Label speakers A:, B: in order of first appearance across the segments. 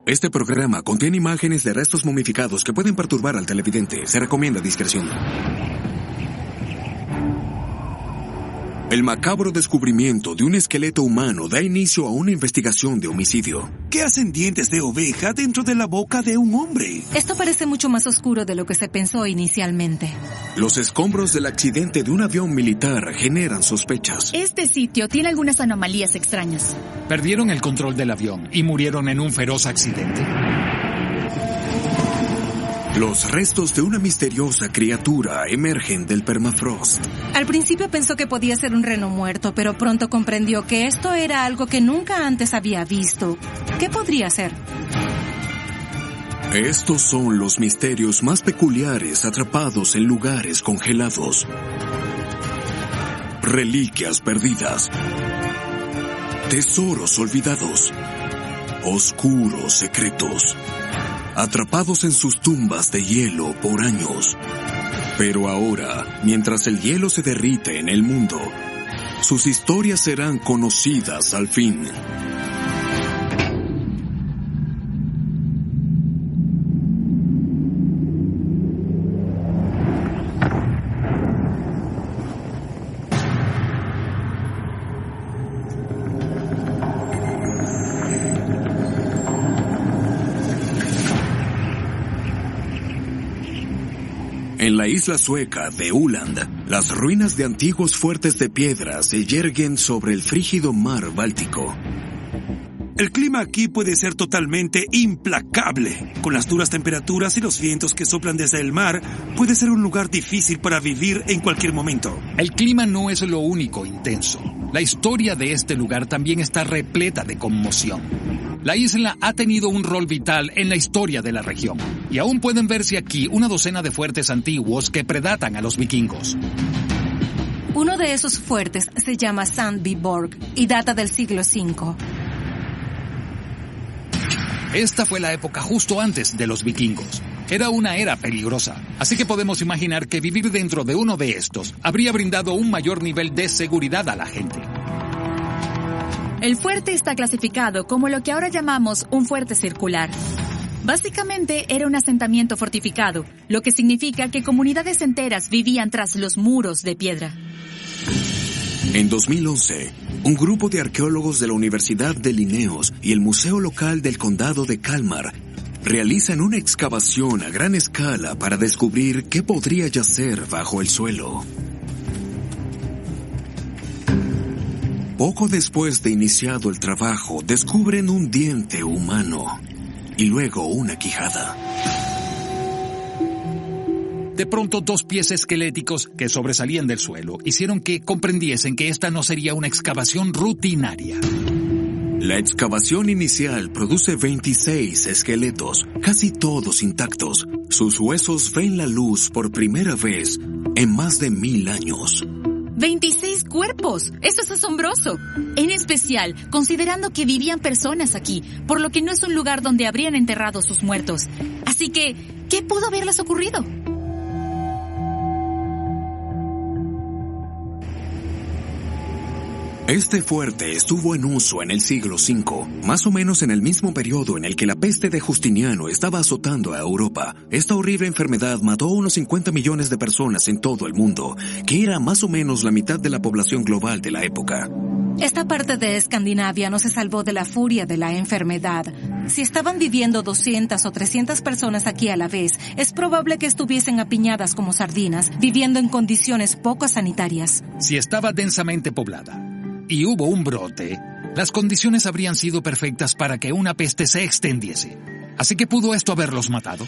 A: Este programa contiene imágenes de restos momificados que pueden perturbar al televidente. Se recomienda discreción. El macabro descubrimiento de un esqueleto humano da inicio a una investigación de homicidio.
B: ¿Qué hacen dientes de oveja dentro de la boca de un hombre?
C: Esto parece mucho más oscuro de lo que se pensó inicialmente.
A: Los escombros del accidente de un avión militar generan sospechas.
D: Este sitio tiene algunas anomalías extrañas.
E: Perdieron el control del avión y murieron en un feroz accidente.
A: Los restos de una misteriosa criatura emergen del permafrost.
C: Al principio pensó que podía ser un reno muerto, pero pronto comprendió que esto era algo que nunca antes había visto. ¿Qué podría ser?
A: Estos son los misterios más peculiares atrapados en lugares congelados. Reliquias perdidas. Tesoros olvidados. Oscuros secretos. Atrapados en sus tumbas de hielo por años. Pero ahora, mientras el hielo se derrite en el mundo, sus historias serán conocidas al fin. En la isla sueca de Uland, las ruinas de antiguos fuertes de piedra se yerguen sobre el frígido mar Báltico.
B: El clima aquí puede ser totalmente implacable. Con las duras temperaturas y los vientos que soplan desde el mar, puede ser un lugar difícil para vivir en cualquier momento.
E: El clima no es lo único intenso. La historia de este lugar también está repleta de conmoción. La isla ha tenido un rol vital en la historia de la región, y aún pueden verse aquí una docena de fuertes antiguos que predatan a los vikingos.
C: Uno de esos fuertes se llama Sandbyborg y data del siglo V.
E: Esta fue la época justo antes de los vikingos. Era una era peligrosa, así que podemos imaginar que vivir dentro de uno de estos habría brindado un mayor nivel de seguridad a la gente.
D: El fuerte está clasificado como lo que ahora llamamos un fuerte circular. Básicamente era un asentamiento fortificado, lo que significa que comunidades enteras vivían tras los muros de piedra.
A: En 2011, un grupo de arqueólogos de la Universidad de Linnaeus y el Museo Local del Condado de Kalmar realizan una excavación a gran escala para descubrir qué podría yacer bajo el suelo. Poco después de iniciado el trabajo, descubren un diente humano y luego una quijada.
E: De pronto, dos pies esqueléticos que sobresalían del suelo hicieron que comprendiesen que esta no sería una excavación rutinaria.
A: La excavación inicial produce 26 esqueletos, casi todos intactos. Sus huesos ven la luz por primera vez en más de 1000 años.
D: 26 cuerpos. Eso es asombroso. En especial, considerando que vivían personas aquí, por lo que no es un lugar donde habrían enterrado sus muertos. Así que, ¿qué pudo haberles ocurrido?
A: Este fuerte estuvo en uso en el siglo V, más o menos en el mismo periodo en el que la peste de Justiniano estaba azotando a Europa. Esta horrible enfermedad mató a unos 50 millones de personas en todo el mundo, que era más o menos la mitad de la población global de la época.
C: Esta parte de Escandinavia no se salvó de la furia de la enfermedad. Si estaban viviendo 200 o 300 personas aquí a la vez, es probable que estuviesen apiñadas como sardinas, viviendo en condiciones poco sanitarias.
E: Si estaba densamente poblada y hubo un brote, las condiciones habrían sido perfectas para que una peste se extendiese. Así que ¿pudo esto haberlos matado?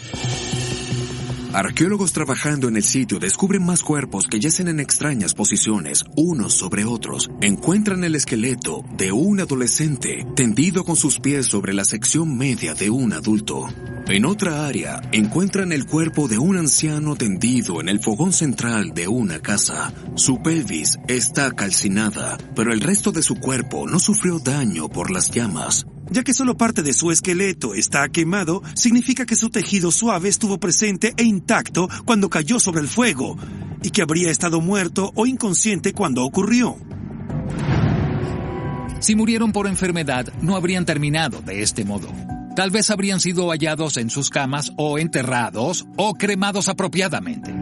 A: Arqueólogos trabajando en el sitio descubren más cuerpos que yacen en extrañas posiciones, unos sobre otros. Encuentran el esqueleto de un adolescente tendido con sus pies sobre la sección media de un adulto. En otra área, encuentran el cuerpo de un anciano tendido en el fogón central de una casa. Su pelvis está calcinada, pero el resto de su cuerpo no sufrió daño por las llamas.
B: Ya que solo parte de su esqueleto está quemado, significa que su tejido suave estuvo presente e intacto cuando cayó sobre el fuego, y que habría estado muerto o inconsciente cuando ocurrió.
E: Si murieron por enfermedad, no habrían terminado de este modo. Tal vez habrían sido hallados en sus camas o enterrados o cremados apropiadamente.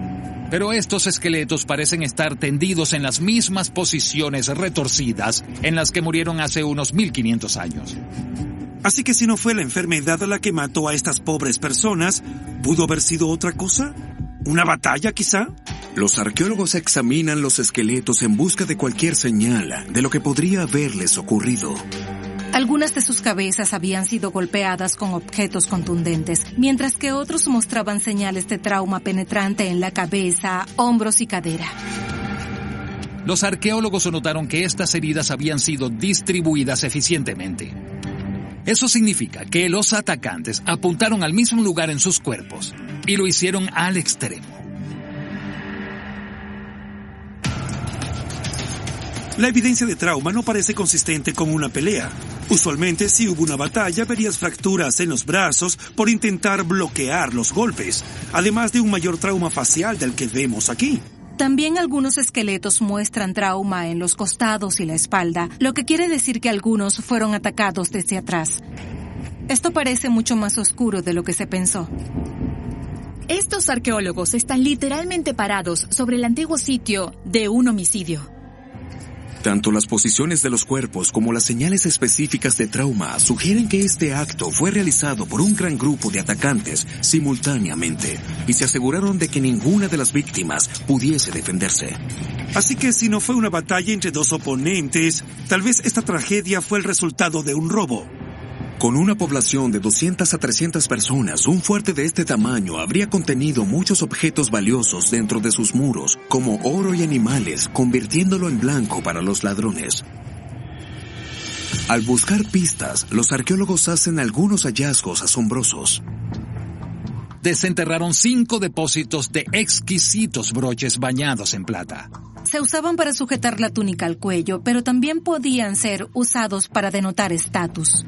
E: Pero estos esqueletos parecen estar tendidos en las mismas posiciones retorcidas en las que murieron hace unos 1500 años.
B: Así que si no fue la enfermedad la que mató a estas pobres personas, ¿pudo haber sido otra cosa? ¿Una batalla, quizá?
A: Los arqueólogos examinan los esqueletos en busca de cualquier señal de lo que podría haberles ocurrido.
C: Algunas de sus cabezas habían sido golpeadas con objetos contundentes, mientras que otros mostraban señales de trauma penetrante en la cabeza, hombros y cadera.
E: Los arqueólogos notaron que estas heridas habían sido distribuidas eficientemente. Eso significa que los atacantes apuntaron al mismo lugar en sus cuerpos y lo hicieron al extremo.
B: La evidencia de trauma no parece consistente con una pelea. Usualmente, si hubo una batalla, verías fracturas en los brazos por intentar bloquear los golpes, además de un mayor trauma facial del que vemos aquí.
C: También algunos esqueletos muestran trauma en los costados y la espalda, lo que quiere decir que algunos fueron atacados desde atrás. Esto parece mucho más oscuro de lo que se pensó.
D: Estos arqueólogos están literalmente parados sobre el antiguo sitio de un homicidio.
A: Tanto las posiciones de los cuerpos como las señales específicas de trauma sugieren que este acto fue realizado por un gran grupo de atacantes simultáneamente y se aseguraron de que ninguna de las víctimas pudiese defenderse.
B: Así que si no fue una batalla entre dos oponentes, tal vez esta tragedia fue el resultado de un robo.
A: Con una población de 200 a 300 personas, un fuerte de este tamaño habría contenido muchos objetos valiosos dentro de sus muros, como oro y animales, convirtiéndolo en blanco para los ladrones. Al buscar pistas, los arqueólogos hacen algunos hallazgos asombrosos.
E: Desenterraron 5 depósitos de exquisitos broches bañados en plata.
C: Se usaban para sujetar la túnica al cuello, pero también podían ser usados para denotar estatus.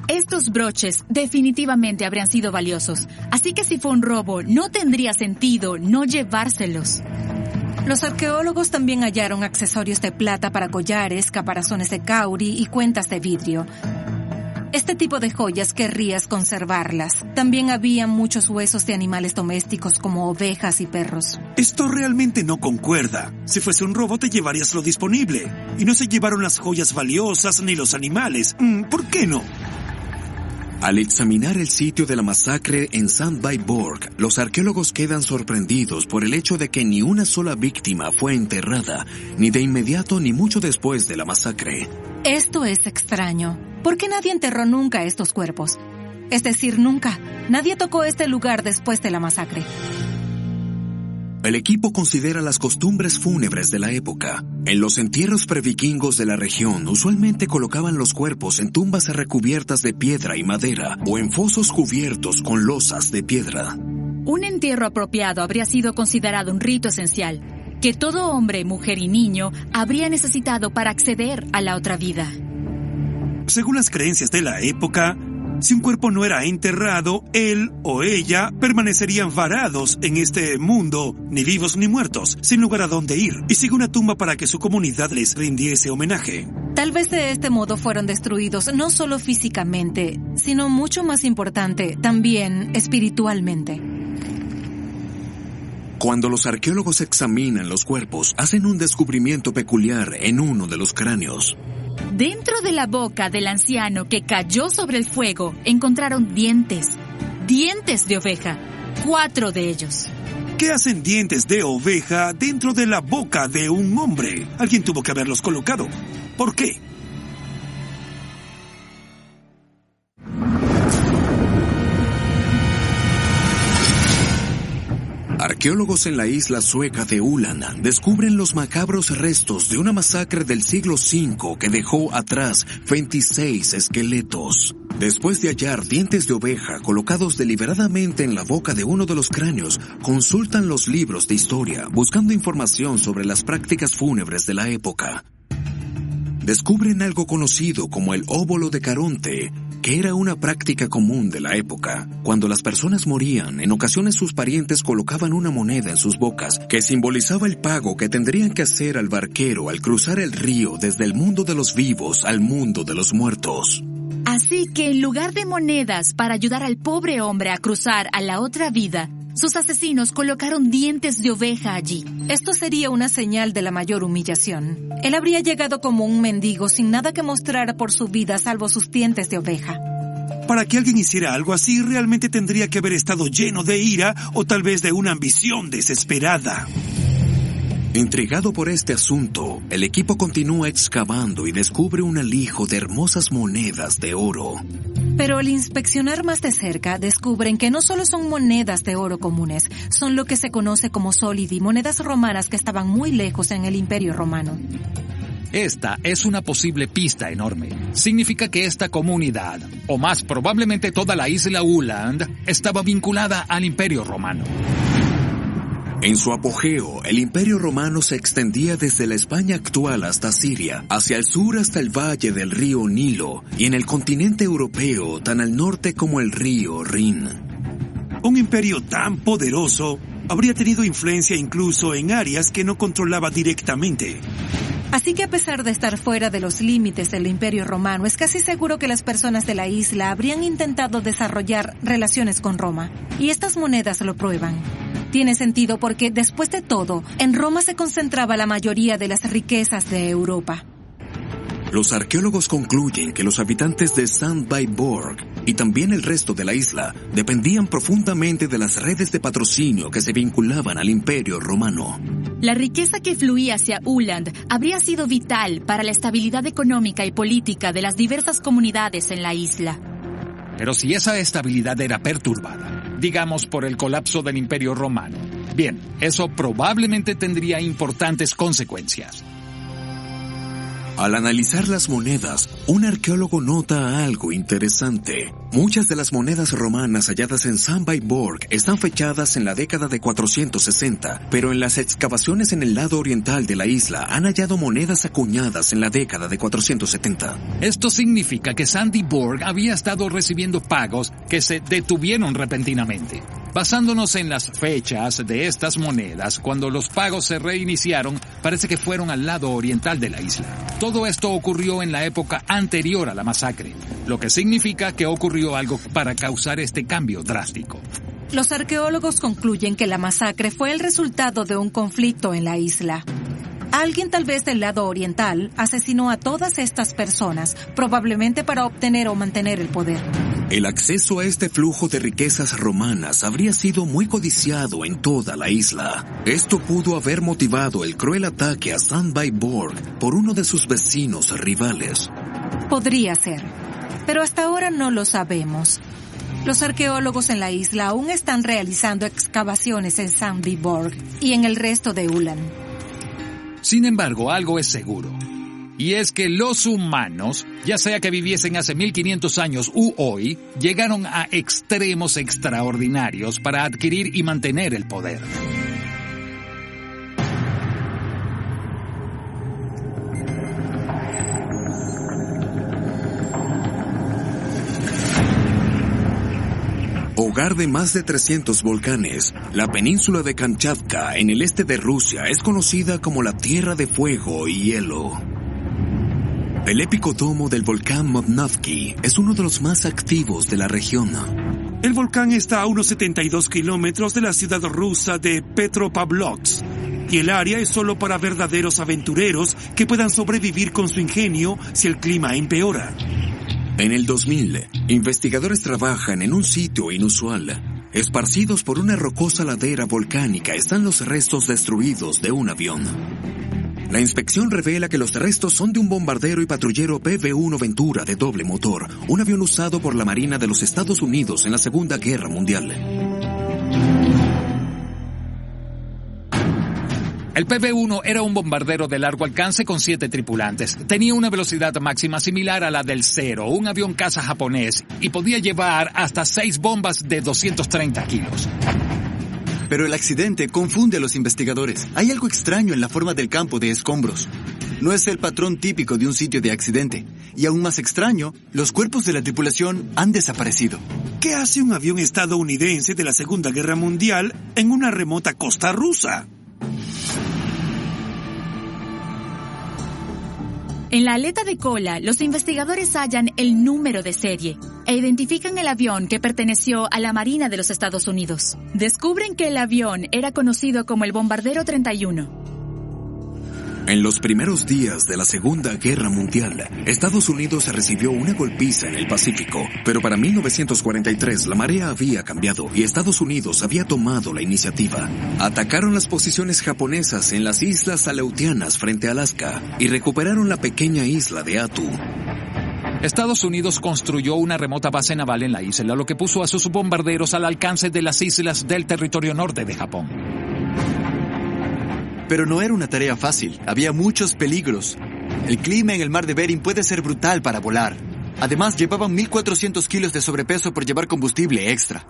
D: Estos broches definitivamente habrían sido valiosos, así que si fue un robo, no tendría sentido no llevárselos.
C: Los arqueólogos también hallaron accesorios de plata para collares, caparazones de cauri y cuentas de vidrio. Este tipo de joyas querrías conservarlas. También había muchos huesos de animales domésticos como ovejas y perros.
B: Esto realmente no concuerda. Si fuese un robo te llevarías lo disponible. Y no se llevaron las joyas valiosas ni los animales. ¿Por qué no?
A: Al examinar el sitio de la masacre en Sandbyborg, los arqueólogos quedan sorprendidos por el hecho de que ni una sola víctima fue enterrada, ni de inmediato ni mucho después de la masacre.
C: Esto es extraño. ¿Por qué nadie enterró nunca estos cuerpos? Es decir, nunca. Nadie tocó este lugar después de la masacre.
A: El equipo considera las costumbres fúnebres de la época. En los entierros previkingos de la región, usualmente colocaban los cuerpos en tumbas recubiertas de piedra y madera o en fosos cubiertos con losas de piedra.
D: Un entierro apropiado habría sido considerado un rito esencial, que todo hombre, mujer y niño habría necesitado para acceder a la otra vida.
B: Según las creencias de la época, si un cuerpo no era enterrado, él o ella permanecerían varados en este mundo, ni vivos ni muertos, sin lugar a dónde ir, y sin una tumba para que su comunidad les rindiese homenaje.
C: Tal vez de este modo fueron destruidos no solo físicamente, sino mucho más importante, también espiritualmente.
A: Cuando los arqueólogos examinan los cuerpos, hacen un descubrimiento peculiar en uno de los cráneos.
D: Dentro de la boca del anciano que cayó sobre el fuego, encontraron dientes de oveja, 4 de ellos.
B: ¿Qué hacen dientes de oveja dentro de la boca de un hombre? Alguien tuvo que haberlos colocado. ¿Por qué?
A: Arqueólogos en la isla sueca de Ulan descubren los macabros restos de una masacre del siglo V que dejó atrás 26 esqueletos. Después de hallar dientes de oveja colocados deliberadamente en la boca de uno de los cráneos, consultan los libros de historia buscando información sobre las prácticas fúnebres de la época. Descubren algo conocido como el óbolo de Caronte, que era una práctica común de la época. Cuando las personas morían, en ocasiones sus parientes colocaban una moneda en sus bocas que simbolizaba el pago que tendrían que hacer al barquero al cruzar el río desde el mundo de los vivos al mundo de los muertos.
D: Así que en lugar de monedas para ayudar al pobre hombre a cruzar a la otra vida, sus asesinos colocaron dientes de oveja allí.
C: Esto sería una señal de la mayor humillación. Él habría llegado como un mendigo sin nada que mostrar por su vida salvo sus dientes de oveja.
B: Para que alguien hiciera algo así, realmente tendría que haber estado lleno de ira o tal vez de una ambición desesperada.
A: Intrigado por este asunto, el equipo continúa excavando y descubre un alijo de hermosas monedas de oro.
C: Pero al inspeccionar más de cerca, descubren que no solo son monedas de oro comunes, son lo que se conoce como solidi, monedas romanas que estaban muy lejos en el Imperio Romano.
E: Esta es una posible pista enorme. Significa que esta comunidad, o más probablemente toda la isla Uland, estaba vinculada al Imperio Romano.
A: En su apogeo, el Imperio Romano se extendía desde la España actual hasta Siria, hacia el sur hasta el valle del río Nilo, y en el continente europeo tan al norte como el río Rin.
B: Un imperio tan poderoso habría tenido influencia incluso en áreas que no controlaba directamente.
C: Así que a pesar de estar fuera de los límites del Imperio Romano, es casi seguro que las personas de la isla habrían intentado desarrollar relaciones con Roma. Y estas monedas lo prueban. Tiene sentido porque, después de todo, en Roma se concentraba la mayoría de las riquezas de Europa.
A: Los arqueólogos concluyen que los habitantes de Sandbyborg y también el resto de la isla dependían profundamente de las redes de patrocinio que se vinculaban al Imperio Romano.
D: La riqueza que fluía hacia Uland habría sido vital para la estabilidad económica y política de las diversas comunidades en la isla.
E: Pero si esa estabilidad era perturbada, digamos por el colapso del Imperio Romano, bien, eso probablemente tendría importantes consecuencias.
A: Al analizar las monedas, un arqueólogo nota algo interesante. Muchas de las monedas romanas halladas en Sandbyborg están fechadas en la década de 460, pero en las excavaciones en el lado oriental de la isla han hallado monedas acuñadas en la década de 470.
E: Esto significa que Sandbyborg había estado recibiendo pagos que se detuvieron repentinamente. Basándonos en las fechas de estas monedas, cuando los pagos se reiniciaron, parece que fueron al lado oriental de la isla. Todo esto ocurrió en la época anterior a la masacre, lo que significa que ocurrió algo para causar este cambio drástico.
C: Los arqueólogos concluyen que la masacre fue el resultado de un conflicto en la isla. Alguien, tal vez del lado oriental, asesinó a todas estas personas, probablemente para obtener o mantener el poder.
A: El acceso a este flujo de riquezas romanas habría sido muy codiciado en toda la isla. Esto pudo haber motivado el cruel ataque a Sandbyborg por uno de sus vecinos rivales.
C: Podría ser, pero hasta ahora no lo sabemos. Los arqueólogos en la isla aún están realizando excavaciones en Sandbyborg y en el resto de Uland.
E: Sin embargo, algo es seguro. Y es que los humanos, ya sea que viviesen hace 1500 años u hoy, llegaron a extremos extraordinarios para adquirir y mantener el poder.
A: Hogar de más de 300 volcanes, la península de Kamchatka en el este de Rusia es conocida como la Tierra de Fuego y Hielo. El épico domo del volcán Moknavki es uno de los más activos de la región.
B: El volcán está a unos 72 kilómetros de la ciudad rusa de Petropavlovsk, y el área es solo para verdaderos aventureros que puedan sobrevivir con su ingenio si el clima empeora.
A: En el 2000, investigadores trabajan en un sitio inusual. Esparcidos por una rocosa ladera volcánica están los restos destruidos de un avión. La inspección revela que los restos son de un bombardero y patrullero PV-1 Ventura de doble motor, un avión usado por la Marina de los Estados Unidos en la Segunda Guerra Mundial.
E: El PV-1 era un bombardero de largo alcance con 7 tripulantes. Tenía una velocidad máxima similar a la del Zero, un avión caza japonés, y podía llevar hasta 6 bombas de 230 kilos.
F: Pero el accidente confunde a los investigadores. Hay algo extraño en la forma del campo de escombros. No es el patrón típico de un sitio de accidente. Y aún más extraño, los cuerpos de la tripulación han desaparecido.
B: ¿Qué hace un avión estadounidense de la Segunda Guerra Mundial en una remota costa rusa?
D: En la aleta de cola, los investigadores hallan el número de serie e identifican el avión que perteneció a la Marina de los Estados Unidos. Descubren que el avión era conocido como el Bombardero 31.
A: En los primeros días de la Segunda Guerra Mundial, Estados Unidos recibió una golpiza en el Pacífico, pero para 1943 la marea había cambiado y Estados Unidos había tomado la iniciativa. Atacaron las posiciones japonesas en las islas Aleutianas frente a Alaska y recuperaron la pequeña isla de Attu.
E: Estados Unidos construyó una remota base naval en la isla, lo que puso a sus bombarderos al alcance de las islas del territorio norte de Japón.
F: Pero no era una tarea fácil, había muchos peligros. El clima en el mar de Bering puede ser brutal para volar. Además, llevaban 1.400 kilos de sobrepeso por llevar combustible extra.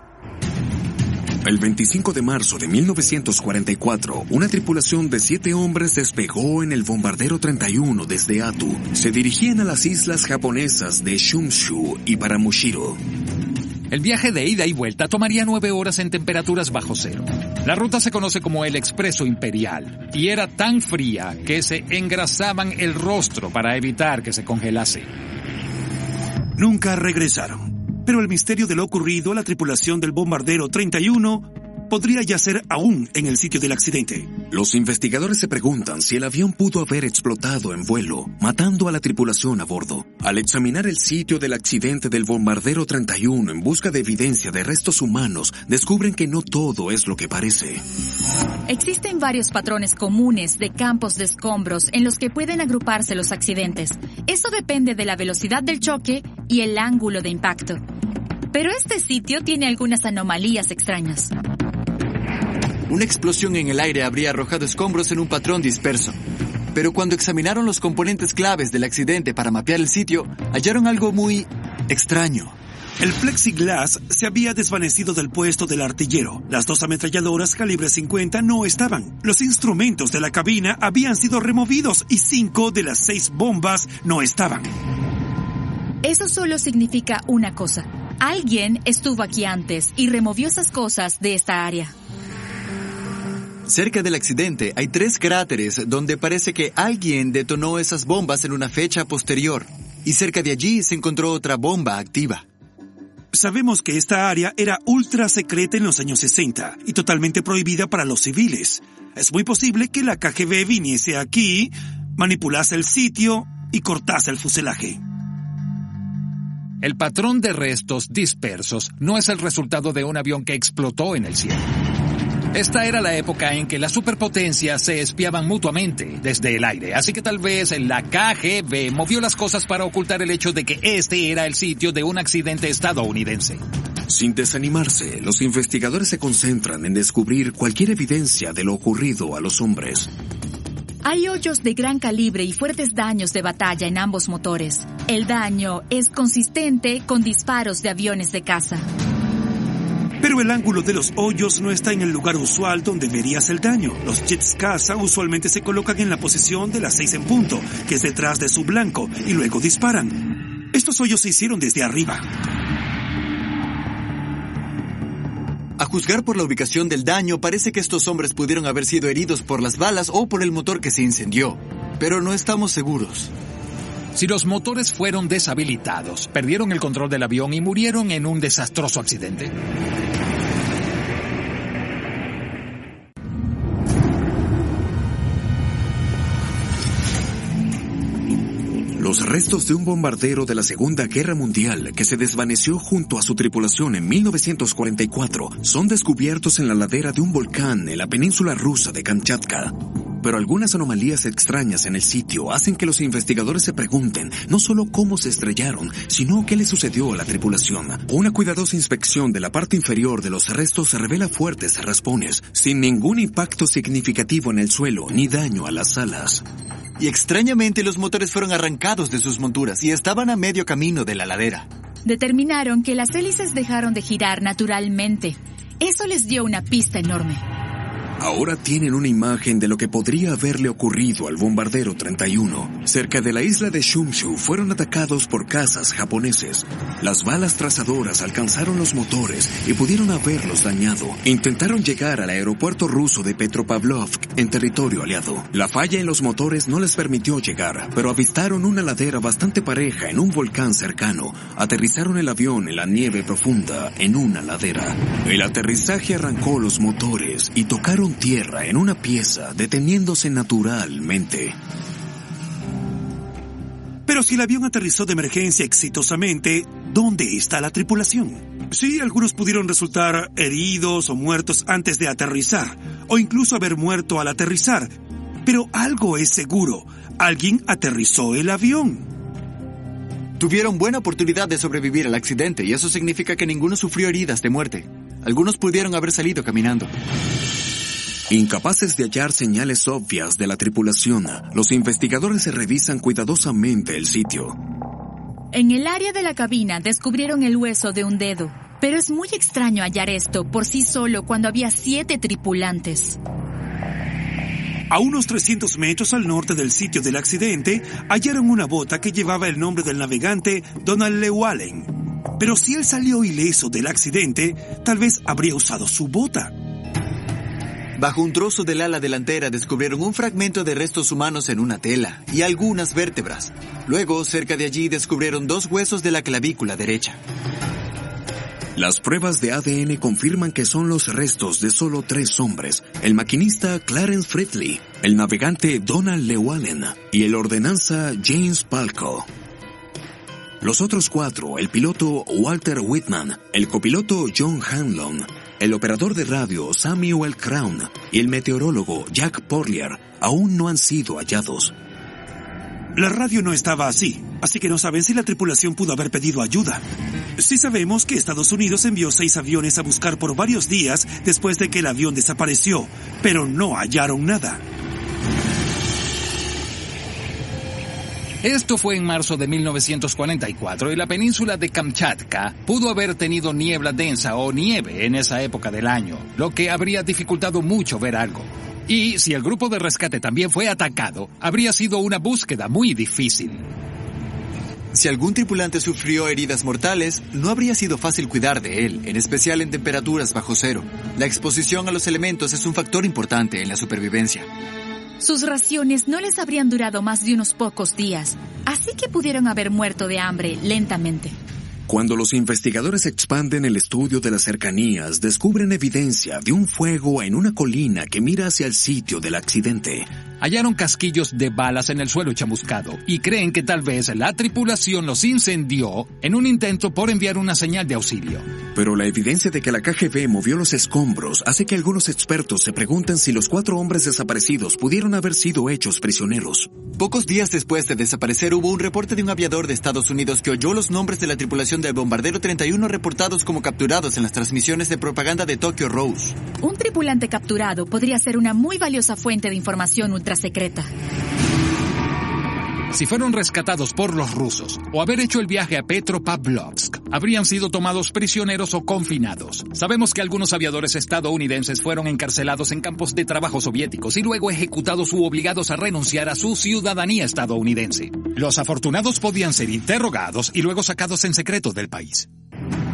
A: El 25 de marzo de 1944, una tripulación de 7 hombres despegó en el Bombardero 31 desde Attu. Se dirigían a las islas japonesas de Shunshū y Paramushiro.
E: El viaje de ida y vuelta tomaría 9 horas en temperaturas bajo cero. La ruta se conoce como el Expreso Imperial y era tan fría que se engrasaban el rostro para evitar que se congelase.
B: Nunca regresaron, pero el misterio de lo ocurrido a la tripulación del Bombardero 31 podría yacer aún en el sitio del accidente.
A: Los investigadores se preguntan si el avión pudo haber explotado en vuelo, matando a la tripulación a bordo. Al examinar el sitio del accidente del Bombardero 31 en busca de evidencia de restos humanos, descubren que no todo es lo que parece.
D: Existen varios patrones comunes de campos de escombros en los que pueden agruparse los accidentes. Eso depende de la velocidad del choque y el ángulo de impacto. Pero este sitio tiene algunas anomalías extrañas.
F: Una explosión en el aire habría arrojado escombros en un patrón disperso. Pero cuando examinaron los componentes claves del accidente para mapear el sitio, hallaron algo muy extraño.
B: El plexiglas se había desvanecido del puesto del artillero. Las 2 ametralladoras calibre 50 no estaban. Los instrumentos de la cabina habían sido removidos y 5 de las 6 bombas no estaban.
D: Eso solo significa una cosa. Alguien estuvo aquí antes y removió esas cosas de esta área.
F: Cerca del accidente hay 3 cráteres donde parece que alguien detonó esas bombas en una fecha posterior. Y cerca de allí se encontró otra bomba activa.
B: Sabemos que esta área era ultra secreta en los años 60 y totalmente prohibida para los civiles. Es muy posible que la KGB viniese aquí, manipulase el sitio y cortase el fuselaje.
E: El patrón de restos dispersos no es el resultado de un avión que explotó en el cielo. Esta era la época en que las superpotencias se espiaban mutuamente desde el aire, así que tal vez la KGB movió las cosas para ocultar el hecho de que este era el sitio de un accidente estadounidense.
A: Sin desanimarse, los investigadores se concentran en descubrir cualquier evidencia de lo ocurrido a los hombres.
D: Hay hoyos de gran calibre y fuertes daños de batalla en ambos motores. El daño es consistente con disparos de aviones de caza.
B: Pero el ángulo de los hoyos no está en el lugar usual donde verías el daño. Los jets caza usualmente se colocan en la posición de las 6 en punto, que es detrás de su blanco, y luego disparan. Estos hoyos se hicieron desde arriba.
F: A juzgar por la ubicación del daño, parece que estos hombres pudieron haber sido heridos por las balas o por el motor que se incendió. Pero no estamos seguros.
E: Si los motores fueron deshabilitados, perdieron el control del avión y murieron en un desastroso accidente.
A: Los restos de un bombardero de la Segunda Guerra Mundial que se desvaneció junto a su tripulación en 1944 son descubiertos en la ladera de un volcán en la península rusa de Kamchatka. Pero algunas anomalías extrañas en el sitio hacen que los investigadores se pregunten no solo cómo se estrellaron, sino qué le sucedió a la tripulación. Una cuidadosa inspección de la parte inferior de los restos revela fuertes raspones, sin ningún impacto significativo en el suelo ni daño a las alas.
F: Y extrañamente los motores fueron arrancados de sus monturas y estaban a medio camino de la ladera.
D: Determinaron que las hélices dejaron de girar naturalmente. Eso les dio una pista enorme.
A: Ahora tienen una imagen de lo que podría haberle ocurrido al bombardero 31. Cerca de la isla de Shumshu fueron atacados por cazas japoneses. Las balas trazadoras alcanzaron los motores y pudieron haberlos dañado. Intentaron llegar al aeropuerto ruso de Petropavlovsk en territorio aliado. La falla en los motores no les permitió llegar, pero avistaron una ladera bastante pareja en un volcán cercano. Aterrizaron el avión en la nieve profunda en una ladera. El aterrizaje arrancó los motores y tocaron tierra en una pieza, deteniéndose naturalmente.
B: Pero si el avión aterrizó de emergencia exitosamente, ¿dónde está la tripulación? Sí, algunos pudieron resultar heridos o muertos antes de aterrizar, o incluso haber muerto al aterrizar. Pero algo es seguro, alguien aterrizó el avión.
F: Tuvieron buena oportunidad de sobrevivir al accidente y eso significa que ninguno sufrió heridas de muerte. Algunos pudieron haber salido caminando.
A: Incapaces de hallar señales obvias de la tripulación, los investigadores revisan cuidadosamente el sitio.
D: En el área de la cabina descubrieron el hueso de un dedo, pero es muy extraño hallar esto por sí solo cuando había 7 tripulantes.
B: A unos 300 metros al norte del sitio del accidente, hallaron una bota que llevaba el nombre del navegante Donald Llewellyn. Pero si él salió ileso del accidente, tal vez habría usado su bota.
F: Bajo un trozo del ala delantera descubrieron un fragmento de restos humanos en una tela y algunas vértebras. Luego, cerca de allí, descubrieron 2 huesos de la clavícula derecha.
A: Las pruebas de ADN confirman que son los restos de solo 3 hombres: el maquinista Clarence Fridley, el navegante Donald Llewellyn y el ordenanza James Palco. Los otros 4, el piloto Walter Whitman, el copiloto John Hanlon, el operador de radio Samuel Crown y el meteorólogo Jack Porlier, aún no han sido hallados.
B: La radio no estaba así que no saben si la tripulación pudo haber pedido ayuda. Sí sabemos que Estados Unidos envió 6 aviones a buscar por varios días después de que el avión desapareció, pero no hallaron nada.
E: Esto fue en marzo de 1944 y la península de Kamchatka pudo haber tenido niebla densa o nieve en esa época del año, lo que habría dificultado mucho ver algo. Y si el grupo de rescate también fue atacado, habría sido una búsqueda muy difícil.
F: Si algún tripulante sufrió heridas mortales, no habría sido fácil cuidar de él, en especial en temperaturas bajo cero. La exposición a los elementos es un factor importante en la supervivencia.
D: Sus raciones no les habrían durado más de unos pocos días, así que pudieron haber muerto de hambre lentamente.
A: Cuando los investigadores expanden el estudio de las cercanías, descubren evidencia de un fuego en una colina que mira hacia el sitio del accidente.
E: Hallaron casquillos de balas en el suelo chamuscado y creen que tal vez la tripulación los incendió en un intento por enviar una señal de auxilio.
A: Pero la evidencia de que la KGB movió los escombros hace que algunos expertos se pregunten si los 4 hombres desaparecidos pudieron haber sido hechos prisioneros.
F: Pocos días después de desaparecer hubo un reporte de un aviador de Estados Unidos que oyó los nombres de la tripulación del bombardero 31 reportados como capturados en las transmisiones de propaganda de Tokyo Rose.
D: Un tripulante capturado podría ser una muy valiosa fuente de información ultrasecreta.
E: Si fueron rescatados por los rusos o haber hecho el viaje a Petropavlovsk, habrían sido tomados prisioneros o confinados. Sabemos que algunos aviadores estadounidenses fueron encarcelados en campos de trabajo soviéticos y luego ejecutados u obligados a renunciar a su ciudadanía estadounidense. Los afortunados podían ser interrogados y luego sacados en secreto del país.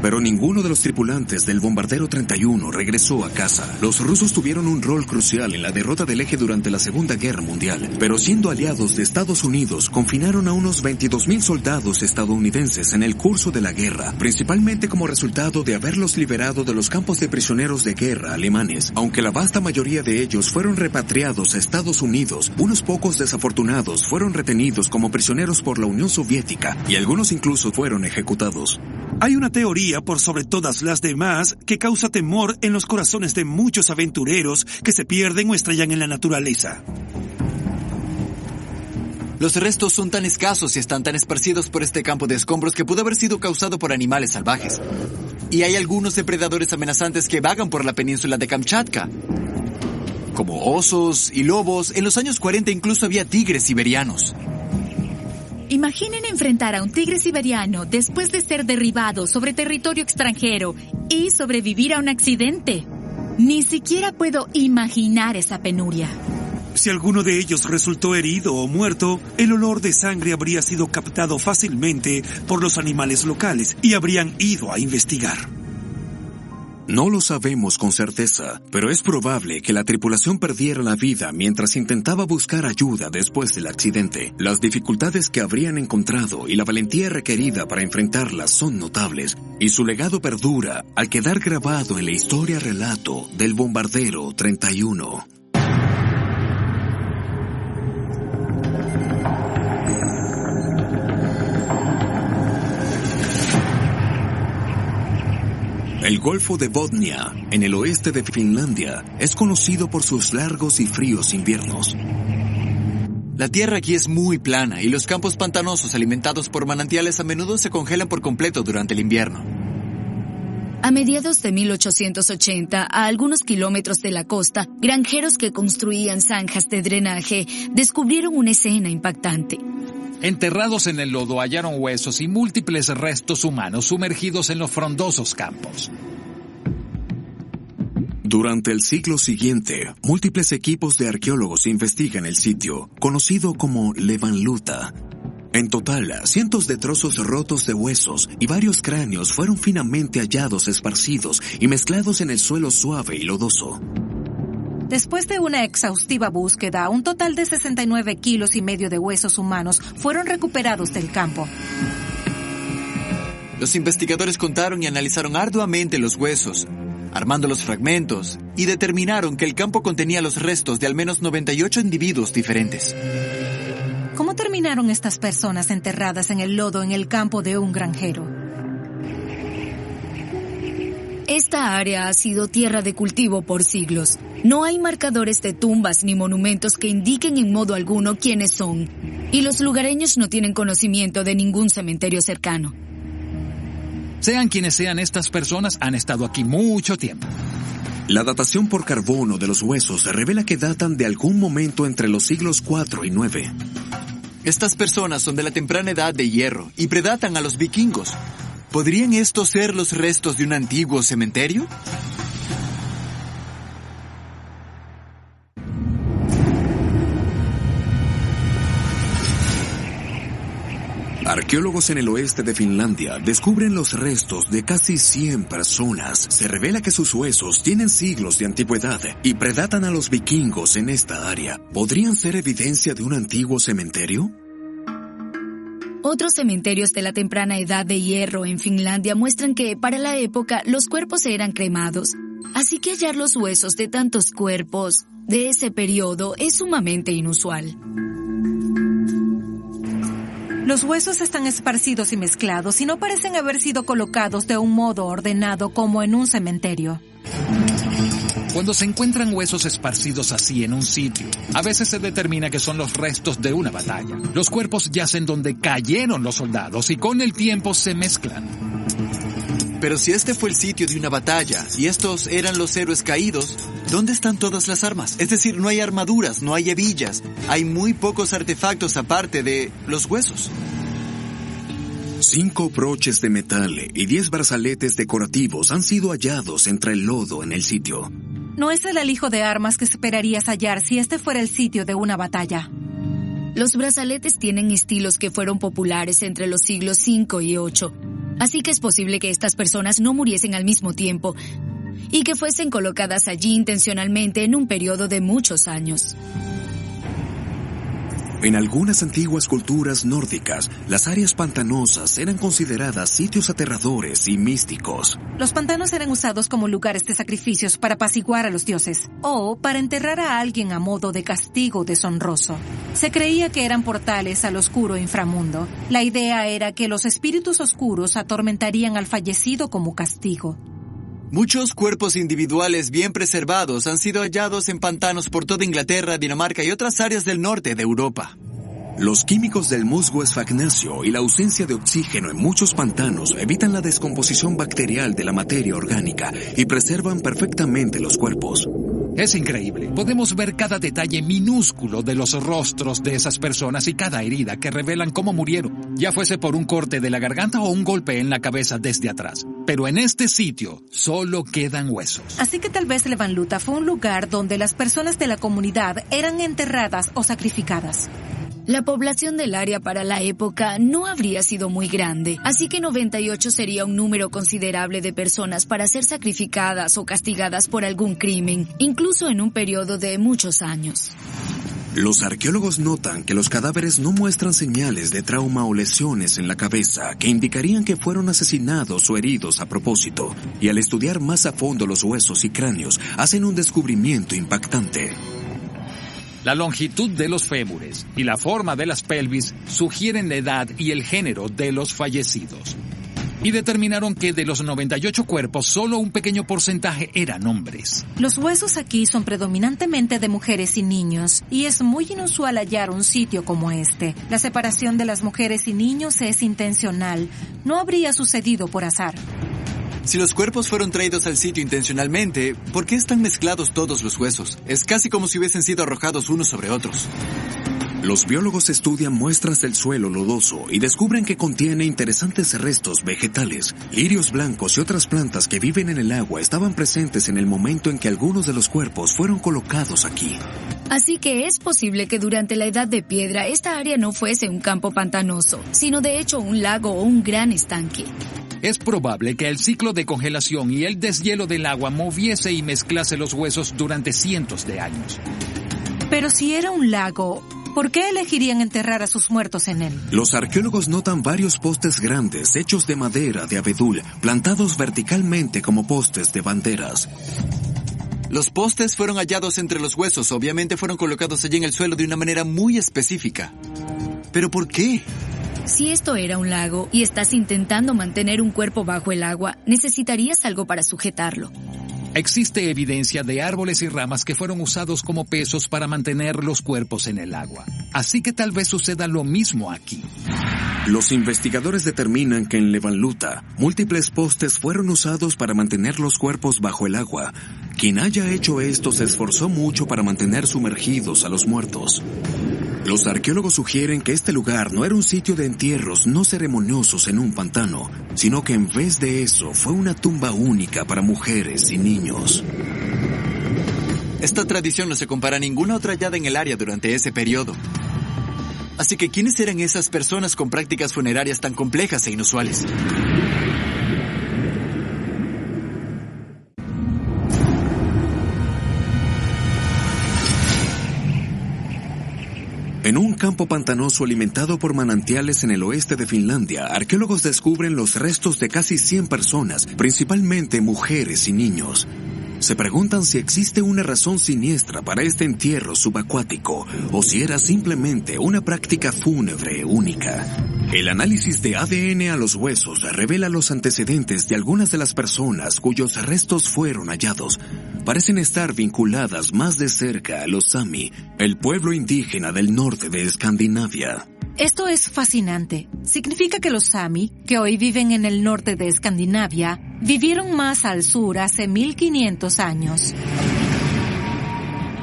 A: Pero ninguno de los tripulantes del bombardero 31 regresó a casa. Los rusos tuvieron un rol crucial en la derrota del eje durante la Segunda Guerra Mundial, pero siendo aliados de Estados Unidos, confinaron a unos 22,000 soldados estadounidenses en el curso de la guerra, principalmente como resultado de haberlos liberado de los campos de prisioneros de guerra alemanes. Aunque la vasta mayoría de ellos fueron repatriados a Estados Unidos, unos pocos desafortunados fueron retenidos como prisioneros por la Unión Soviética y algunos incluso fueron ejecutados.
B: Hay una teoría, por sobre todas las demás, que causa temor en los corazones de muchos aventureros que se pierden o estrellan en la naturaleza.
F: Los restos son tan escasos y están tan esparcidos por este campo de escombros que pudo haber sido causado por animales salvajes. Y hay algunos depredadores amenazantes que vagan por la península de Kamchatka, como osos y lobos. En los años 40 incluso había tigres siberianos.
D: Imaginen enfrentar a un tigre siberiano después de ser derribado sobre territorio extranjero y sobrevivir a un accidente. Ni siquiera puedo imaginar esa penuria.
B: Si alguno de ellos resultó herido o muerto, el olor de sangre habría sido captado fácilmente por los animales locales y habrían ido a investigar.
A: No lo sabemos con certeza, pero es probable que la tripulación perdiera la vida mientras intentaba buscar ayuda después del accidente. Las dificultades que habrían encontrado y la valentía requerida para enfrentarlas son notables, y su legado perdura al quedar grabado en la historia relato del bombardero 31. El Golfo de Botnia, en el oeste de Finlandia, es conocido por sus largos y fríos inviernos.
F: La tierra aquí es muy plana y los campos pantanosos alimentados por manantiales a menudo se congelan por completo durante el invierno.
D: A mediados de 1880, a algunos kilómetros de la costa, granjeros que construían zanjas de drenaje descubrieron una escena impactante.
E: Enterrados en el lodo hallaron huesos y múltiples restos humanos sumergidos en los frondosos campos.
A: Durante el siglo siguiente, múltiples equipos de arqueólogos investigan el sitio, conocido como Levanluta. En total, cientos de trozos rotos de huesos y varios cráneos fueron finamente hallados esparcidos y mezclados en el suelo suave y lodoso.
C: Después de una exhaustiva búsqueda, un total de 69 kilos y medio de huesos humanos fueron recuperados del campo.
F: Los investigadores contaron y analizaron arduamente los huesos, armando los fragmentos, y determinaron que el campo contenía los restos de al menos 98 individuos diferentes.
C: ¿Cómo terminaron estas personas enterradas en el lodo en el campo de un granjero?
D: Esta área ha sido tierra de cultivo por siglos. No hay marcadores de tumbas ni monumentos que indiquen en modo alguno quiénes son, y los lugareños no tienen conocimiento de ningún cementerio cercano.
E: Sean quienes sean, estas personas han estado aquí mucho tiempo.
A: La datación por carbono de los huesos revela que datan de algún momento entre los siglos 4 y 9.
F: Estas personas son de la temprana edad de hierro y predatan a los vikingos. ¿Podrían estos ser los restos de un antiguo cementerio?
A: Arqueólogos en el oeste de Finlandia descubren los restos de casi 100 personas. Se revela que sus huesos tienen siglos de antigüedad y predatan a los vikingos en esta área. ¿Podrían ser evidencia de un antiguo cementerio?
D: Otros cementerios de la temprana edad de hierro en Finlandia muestran que, para la época, los cuerpos eran cremados. Así que hallar los huesos de tantos cuerpos de ese periodo es sumamente inusual.
C: Los huesos están esparcidos y mezclados y no parecen haber sido colocados de un modo ordenado como en un cementerio.
E: Cuando se encuentran huesos esparcidos así en un sitio, a veces se determina que son los restos de una batalla. Los cuerpos yacen donde cayeron los soldados y con el tiempo se mezclan.
F: Pero si este fue el sitio de una batalla y estos eran los héroes caídos, ¿dónde están todas las armas? Es decir, no hay armaduras, no hay hebillas, hay muy pocos artefactos aparte de los huesos.
A: 5 broches de metal y 10 brazaletes decorativos han sido hallados entre el lodo en el sitio.
C: No es el alijo de armas que esperarías hallar si este fuera el sitio de una batalla.
D: Los brazaletes tienen estilos que fueron populares entre los siglos 5 y 8, así que es posible que estas personas no muriesen al mismo tiempo y que fuesen colocadas allí intencionalmente en un periodo de muchos años.
A: En algunas antiguas culturas nórdicas, las áreas pantanosas eran consideradas sitios aterradores y místicos.
C: Los pantanos eran usados como lugares de sacrificios para apaciguar a los dioses o para enterrar a alguien a modo de castigo deshonroso. Se creía que eran portales al oscuro inframundo. La idea era que los espíritus oscuros atormentarían al fallecido como castigo.
F: Muchos cuerpos individuales bien preservados han sido hallados en pantanos por toda Inglaterra, Dinamarca y otras áreas del norte de Europa.
A: Los químicos del musgo esfagnacio y la ausencia de oxígeno en muchos pantanos evitan la descomposición bacterial de la materia orgánica y preservan perfectamente los cuerpos.
E: Es increíble. Podemos ver cada detalle minúsculo de los rostros de esas personas y cada herida que revelan cómo murieron, ya fuese por un corte de la garganta o un golpe en la cabeza desde atrás. Pero en este sitio solo quedan huesos.
C: Así que tal vez Levanluta fue un lugar donde las personas de la comunidad eran enterradas o sacrificadas.
D: La población del área para la época no habría sido muy grande, así que 98 sería un número considerable de personas para ser sacrificadas o castigadas por algún crimen, incluso en un periodo de muchos años.
A: Los arqueólogos notan que los cadáveres no muestran señales de trauma o lesiones en la cabeza que indicarían que fueron asesinados o heridos a propósito, y al estudiar más a fondo los huesos y cráneos, hacen un descubrimiento impactante.
E: La longitud de los fémures y la forma de las pelvis sugieren la edad y el género de los fallecidos. Y determinaron que de los 98 cuerpos, solo un pequeño porcentaje eran hombres.
C: Los huesos aquí son predominantemente de mujeres y niños, y es muy inusual hallar un sitio como este. La separación de las mujeres y niños es intencional. No habría sucedido por azar.
F: Si los cuerpos fueron traídos al sitio intencionalmente, ¿por qué están mezclados todos los huesos? Es casi como si hubiesen sido arrojados unos sobre otros.
A: Los biólogos estudian muestras del suelo lodoso y descubren que contiene interesantes restos vegetales. Lirios blancos y otras plantas que viven en el agua estaban presentes en el momento en que algunos de los cuerpos fueron colocados aquí.
D: Así que es posible que durante la Edad de Piedra esta área no fuese un campo pantanoso, sino de hecho un lago o un gran estanque.
E: Es probable que el ciclo de congelación y el deshielo del agua moviese y mezclase los huesos durante cientos de años.
C: Pero si era un lago, ¿por qué elegirían enterrar a sus muertos en él?
A: Los arqueólogos notan varios postes grandes hechos de madera de abedul, plantados verticalmente como postes de banderas.
F: Los postes fueron hallados entre los huesos, obviamente fueron colocados allí en el suelo de una manera muy específica. ¿Pero por qué?
D: Si esto era un lago y estás intentando mantener un cuerpo bajo el agua, necesitarías algo para sujetarlo.
E: Existe evidencia de árboles y ramas que fueron usados como pesos para mantener los cuerpos en el agua. Así que tal vez suceda lo mismo aquí.
A: Los investigadores determinan que en Levanluta, múltiples postes fueron usados para mantener los cuerpos bajo el agua. Quien haya hecho esto se esforzó mucho para mantener sumergidos a los muertos. Los arqueólogos sugieren que este lugar no era un sitio de entierros no ceremoniosos en un pantano, sino que en vez de eso fue una tumba única para mujeres y niños.
F: Esta tradición no se compara a ninguna otra hallada en el área durante ese periodo. Así que, ¿quiénes eran esas personas con prácticas funerarias tan complejas e inusuales?
A: En un campo pantanoso alimentado por manantiales en el oeste de Finlandia, arqueólogos descubren los restos de casi 100 personas, principalmente mujeres y niños. Se preguntan si existe una razón siniestra para este entierro subacuático o si era simplemente una práctica fúnebre única. El análisis de ADN a los huesos revela los antecedentes de algunas de las personas cuyos restos fueron hallados. Parecen estar vinculadas más de cerca a los Sami, el pueblo indígena del norte de Escandinavia.
C: Esto es fascinante. Significa que los Sami, que hoy viven en el norte de Escandinavia, vivieron más al sur hace 1500 años.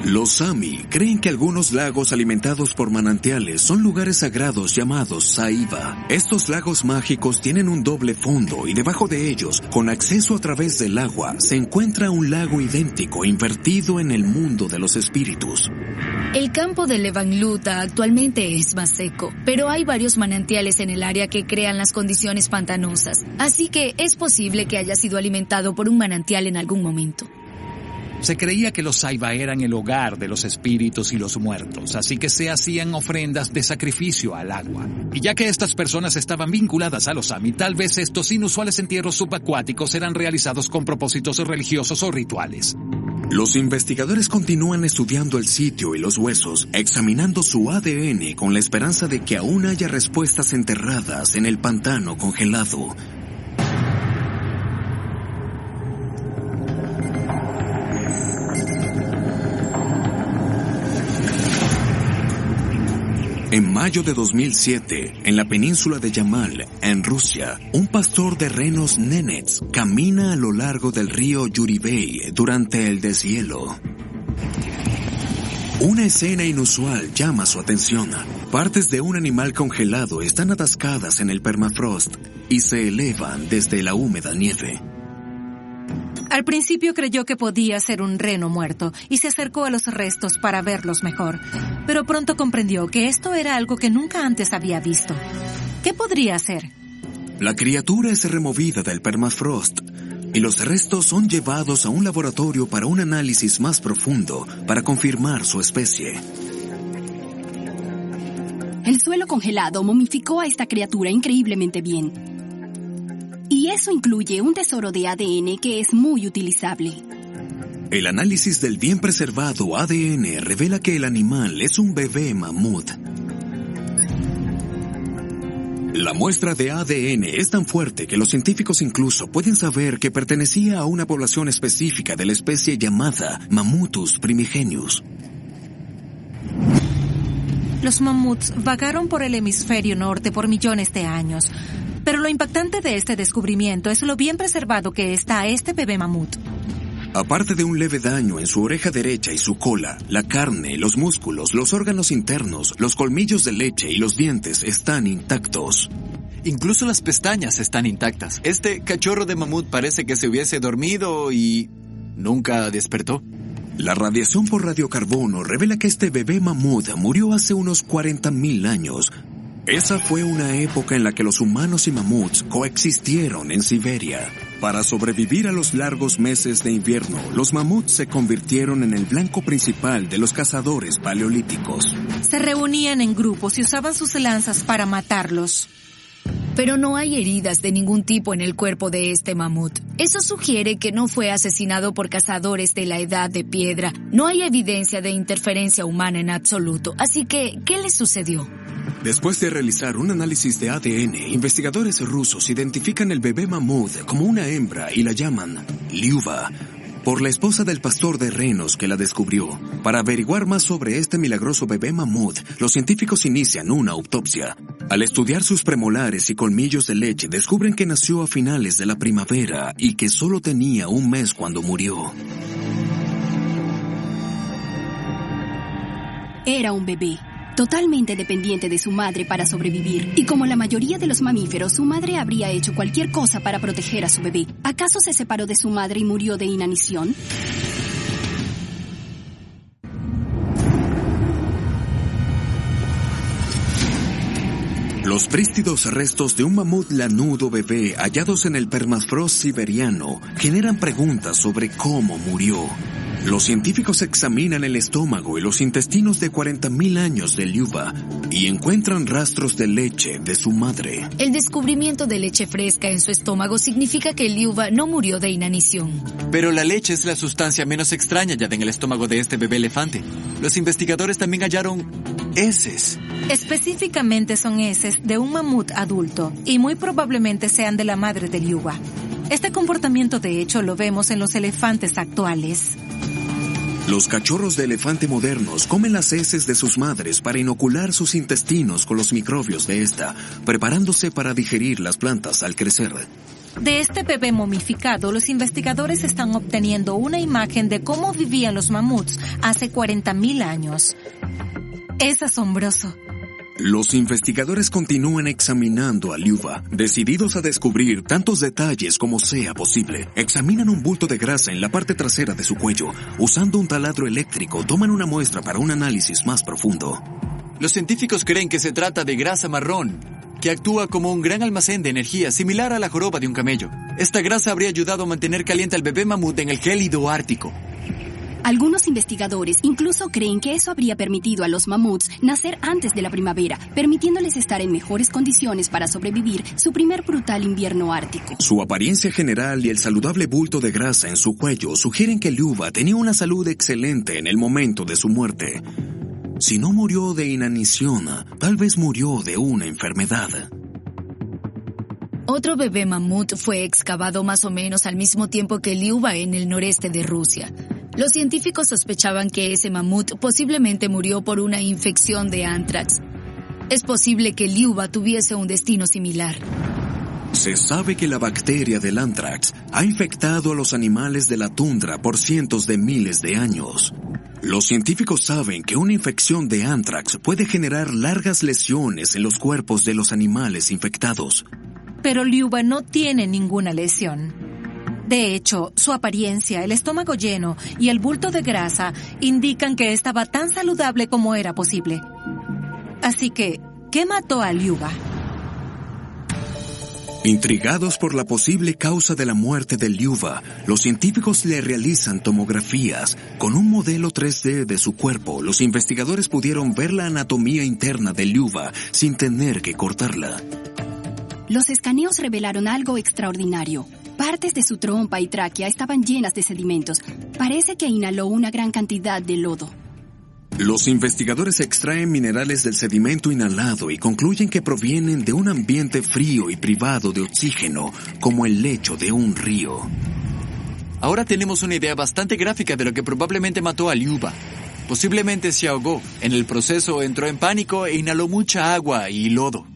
A: Los Sami creen que algunos lagos alimentados por manantiales son lugares sagrados llamados Saiva. Estos lagos mágicos tienen un doble fondo y debajo de ellos, con acceso a través del agua, se encuentra un lago idéntico invertido en el mundo de los espíritus.
D: El campo de Levanluta actualmente es más seco, pero hay varios manantiales en el área que crean las condiciones pantanosas, así que es posible que haya sido alimentado por un manantial en algún momento.
E: Se creía que los Saiva eran el hogar de los espíritus y los muertos, así que se hacían ofrendas de sacrificio al agua. Y ya que estas personas estaban vinculadas a los Sami, tal vez estos inusuales entierros subacuáticos eran realizados con propósitos religiosos o rituales.
A: Los investigadores continúan estudiando el sitio y los huesos, examinando su ADN con la esperanza de que aún haya respuestas enterradas en el pantano congelado. En mayo de 2007, en la península de Yamal, en Rusia, un pastor de renos nenets camina a lo largo del río Yuribey durante el deshielo. Una escena inusual llama su atención. Partes de un animal congelado están atascadas en el permafrost y se elevan desde la húmeda nieve.
C: Al principio creyó que podía ser un reno muerto y se acercó a los restos para verlos mejor, pero pronto comprendió que esto era algo que nunca antes había visto. ¿Qué podría ser?
A: La criatura es removida del permafrost y los restos son llevados a un laboratorio para un análisis más profundo para confirmar su especie.
G: El suelo congelado momificó a esta criatura increíblemente bien. Y eso incluye un tesoro de ADN que es muy utilizable.
A: El análisis del bien preservado ADN revela que el animal es un bebé mamut. La muestra de ADN es tan fuerte que los científicos incluso pueden saber que pertenecía a una población específica de la especie llamada Mammutus primigenius.
C: Los mamuts vagaron por el hemisferio norte por millones de años, pero lo impactante de este descubrimiento es lo bien preservado que está este bebé mamut.
A: Aparte de un leve daño en su oreja derecha y su cola, la carne, los músculos, los órganos internos, los colmillos de leche y los dientes están intactos.
F: Incluso las pestañas están intactas. Este cachorro de mamut parece que se hubiese dormido y nunca despertó.
A: La radiación por radiocarbono revela que este bebé mamut murió hace unos 40.000 años. Esa fue una época en la que los humanos y mamuts coexistieron en Siberia. Para sobrevivir a los largos meses de invierno, los mamuts se convirtieron en el blanco principal de los cazadores paleolíticos.
C: Se reunían en grupos y usaban sus lanzas para matarlos.
D: Pero no hay heridas de ningún tipo en el cuerpo de este mamut. Eso sugiere que no fue asesinado por cazadores de la Edad de Piedra. No hay evidencia de interferencia humana en absoluto. Así que, ¿qué le sucedió?
A: Después de realizar un análisis de ADN, investigadores rusos identifican el bebé mamut como una hembra y la llaman Lyuba, por la esposa del pastor de renos que la descubrió. Para averiguar más sobre este milagroso bebé mamut, los científicos inician una autopsia. Al estudiar sus premolares y colmillos de leche, descubren que nació a finales de la primavera y que solo tenía un mes cuando murió.
G: Era un bebé, totalmente dependiente de su madre para sobrevivir. Y como la mayoría de los mamíferos, su madre habría hecho cualquier cosa para proteger a su bebé. ¿Acaso se separó de su madre y murió de inanición?
A: Los prístidos restos de un mamut lanudo bebé hallados en el permafrost siberiano generan preguntas sobre cómo murió. Los científicos examinan el estómago y los intestinos de 40.000 años de Lyuba y encuentran rastros de leche de su madre.
D: El descubrimiento de leche fresca en su estómago significa que Lyuba no murió de inanición.
F: Pero la leche es la sustancia menos extraña hallada en el estómago de este bebé elefante. Los investigadores también hallaron heces.
C: Específicamente son heces de un mamut adulto y muy probablemente sean de la madre de Lyuba. Este comportamiento de hecho lo vemos en los elefantes actuales.
A: Los cachorros de elefante modernos comen las heces de sus madres para inocular sus intestinos con los microbios de esta, preparándose para digerir las plantas al crecer.
C: De este bebé momificado, los investigadores están obteniendo una imagen de cómo vivían los mamuts hace 40.000 años. Es asombroso.
A: Los investigadores continúan examinando a Lyuba, decididos a descubrir tantos detalles como sea posible. Examinan un bulto de grasa en la parte trasera de su cuello. Usando un taladro eléctrico, toman una muestra para un análisis más profundo.
F: Los científicos creen que se trata de grasa marrón, que actúa como un gran almacén de energía similar a la joroba de un camello. Esta grasa habría ayudado a mantener caliente al bebé mamut en el gélido ártico.
G: Algunos investigadores incluso creen que eso habría permitido a los mamuts nacer antes de la primavera, permitiéndoles estar en mejores condiciones para sobrevivir su primer brutal invierno ártico.
A: Su apariencia general y el saludable bulto de grasa en su cuello sugieren que Lyuba tenía una salud excelente en el momento de su muerte. Si no murió de inanición, tal vez murió de una enfermedad.
D: Otro bebé mamut fue excavado más o menos al mismo tiempo que Lyuba en el noreste de Rusia. Los científicos sospechaban que ese mamut posiblemente murió por una infección de anthrax. Es posible que Lyuba tuviese un destino similar.
A: Se sabe que la bacteria del anthrax ha infectado a los animales de la tundra por cientos de miles de años. Los científicos saben que una infección de anthrax puede generar largas lesiones en los cuerpos de los animales infectados.
C: Pero Liuba no tiene ninguna lesión. De hecho, su apariencia, el estómago lleno y el bulto de grasa indican que estaba tan saludable como era posible. Así que, ¿qué mató a Liuba?
A: Intrigados por la posible causa de la muerte de Liuba, los científicos le realizan tomografías. Con un modelo 3D de su cuerpo, los investigadores pudieron ver la anatomía interna de Liuba sin tener que cortarla.
G: Los escaneos revelaron algo extraordinario. Partes de su trompa y tráquea estaban llenas de sedimentos. Parece que inhaló una gran cantidad de lodo.
A: Los investigadores extraen minerales del sedimento inhalado y concluyen que provienen de un ambiente frío y privado de oxígeno, como el lecho de un río.
F: Ahora tenemos una idea bastante gráfica de lo que probablemente mató a Liuba. Posiblemente se ahogó. En el proceso entró en pánico e inhaló mucha agua y lodo.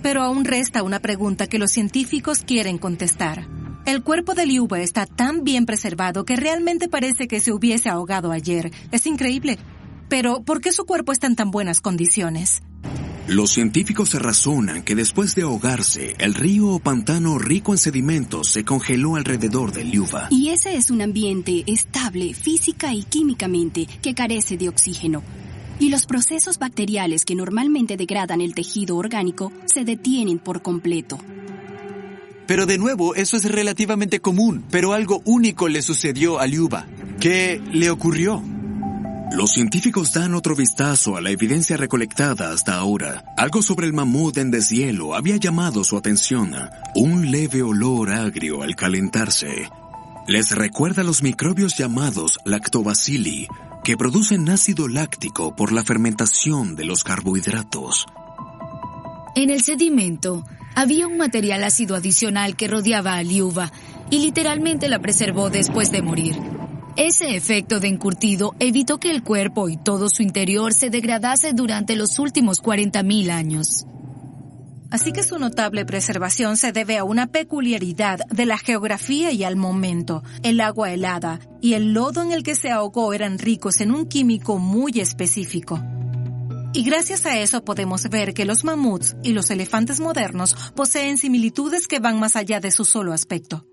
C: Pero aún resta una pregunta que los científicos quieren contestar. El cuerpo de Liuba está tan bien preservado que realmente parece que se hubiese ahogado ayer. Es increíble. Pero, ¿por qué su cuerpo está en tan buenas condiciones?
A: Los científicos razonan que después de ahogarse, el río o pantano rico en sedimentos se congeló alrededor de Liuba.
G: Y ese es un ambiente estable física y químicamente que carece de oxígeno. Y los procesos bacteriales que normalmente degradan el tejido orgánico se detienen por completo.
F: Pero de nuevo, eso es relativamente común, pero algo único le sucedió a Liuba. ¿Qué le ocurrió?
A: Los científicos dan otro vistazo a la evidencia recolectada hasta ahora. Algo sobre el mamut en deshielo había llamado su atención. Un leve olor agrio al calentarse. Les recuerda a los microbios llamados lactobacilli, que producen ácido láctico por la fermentación de los carbohidratos.
D: En el sedimento había un material ácido adicional que rodeaba a Liuba y literalmente la preservó después de morir. Ese efecto de encurtido evitó que el cuerpo y todo su interior se degradase durante los últimos 40.000 años.
C: Así que su notable preservación se debe a una peculiaridad de la geografía y al momento. El agua helada y el lodo en el que se ahogó eran ricos en un químico muy específico. Y gracias a eso podemos ver que los mamuts y los elefantes modernos poseen similitudes que van más allá de su solo aspecto.